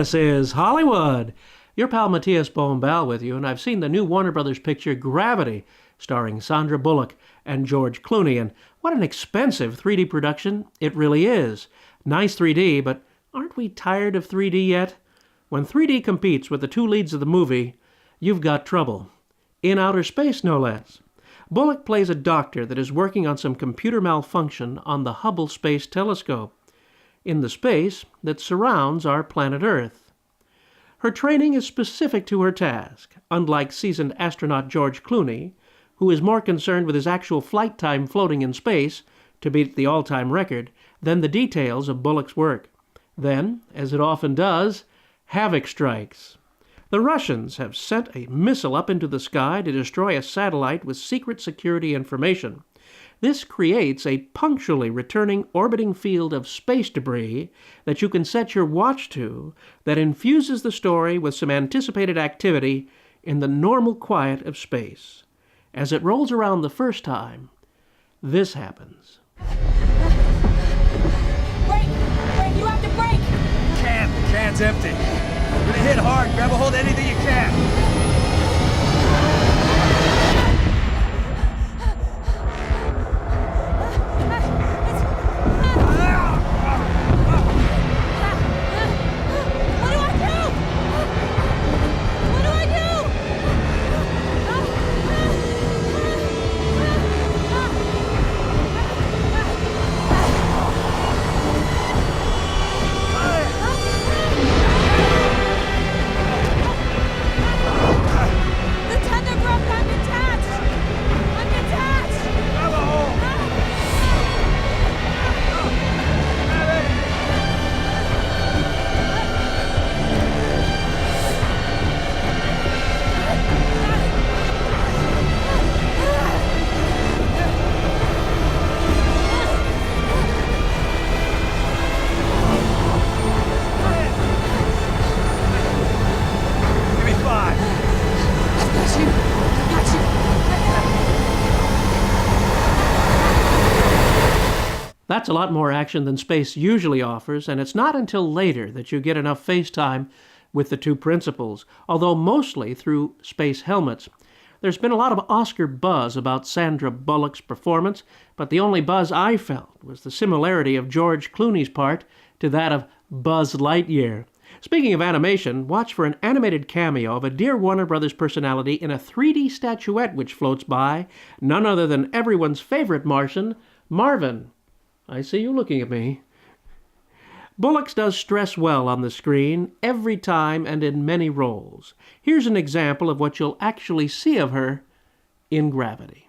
This is Hollywood. Your pal Matías Bombal with you, and I've seen the new Warner Brothers picture Gravity, starring Sandra Bullock and George Clooney, and what an expensive 3D production it really is. Nice 3D, but aren't we tired of 3D yet? When 3D competes with the two leads of the movie, you've got trouble. In outer space, no less. Bullock plays a doctor that is working on some computer malfunction on the Hubble Space Telescope, in the space that surrounds our planet Earth. Her training is specific to her task, unlike seasoned astronaut George Clooney, who is more concerned with his actual flight time floating in space to beat the all-time record than the details of Bullock's work. Then, as it often does, havoc strikes. The Russians have sent a missile up into the sky to destroy a satellite with secret security information. This creates a punctually returning orbiting field of space debris that you can set your watch to that infuses the story with some anticipated activity in the normal quiet of space. As it rolls around the first time, this happens. Brake! Brake! You have to brake! The can's empty. We're gonna hit hard. Grab a hold of anything you can. That's a lot more action than space usually offers, and it's not until later that you get enough face time with the two principals, although mostly through space helmets. There's been a lot of Oscar buzz about Sandra Bullock's performance, but the only buzz I felt was the similarity of George Clooney's part to that of Buzz Lightyear. Speaking of animation, watch for an animated cameo of a dear Warner Brothers personality in a 3D statuette which floats by, none other than everyone's favorite Martian, Marvin. I see you looking at me. Bullock does stress well on the screen, every time and in many roles. Here's an example of what you'll actually see of her in Gravity.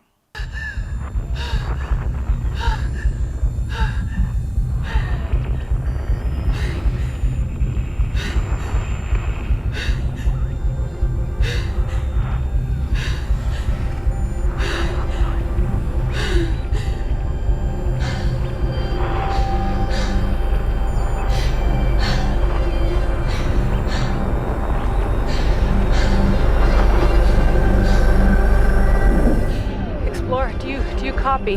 Copy.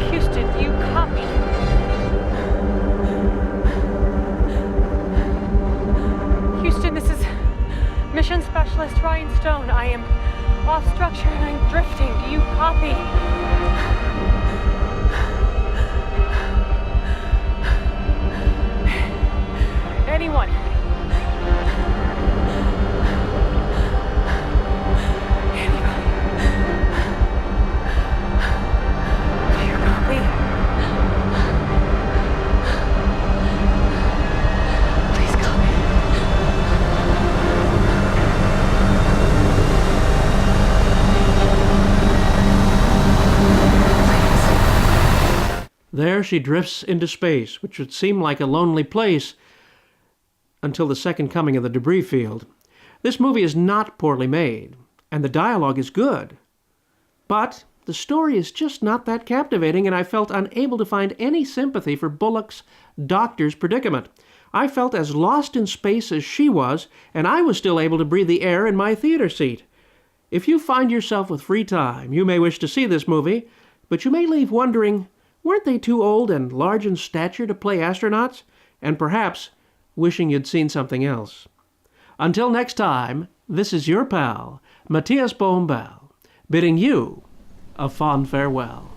Houston, do you copy? Houston, this is Mission Specialist Ryan Stone. I am off structure and I'm drifting. Do you copy? Anyone? There she drifts into space, which would seem like a lonely place until the second coming of the debris field. This movie is not poorly made, and the dialogue is good. But the story is just not that captivating, and I felt unable to find any sympathy for Bullock's doctor's predicament. I felt as lost in space as she was, and I was still able to breathe the air in my theater seat. If you find yourself with free time, you may wish to see this movie, but you may leave wondering, weren't they too old and large in stature to play astronauts? And perhaps wishing you'd seen something else. Until next time, this is your pal, Matías Bombal, bidding you a fond farewell.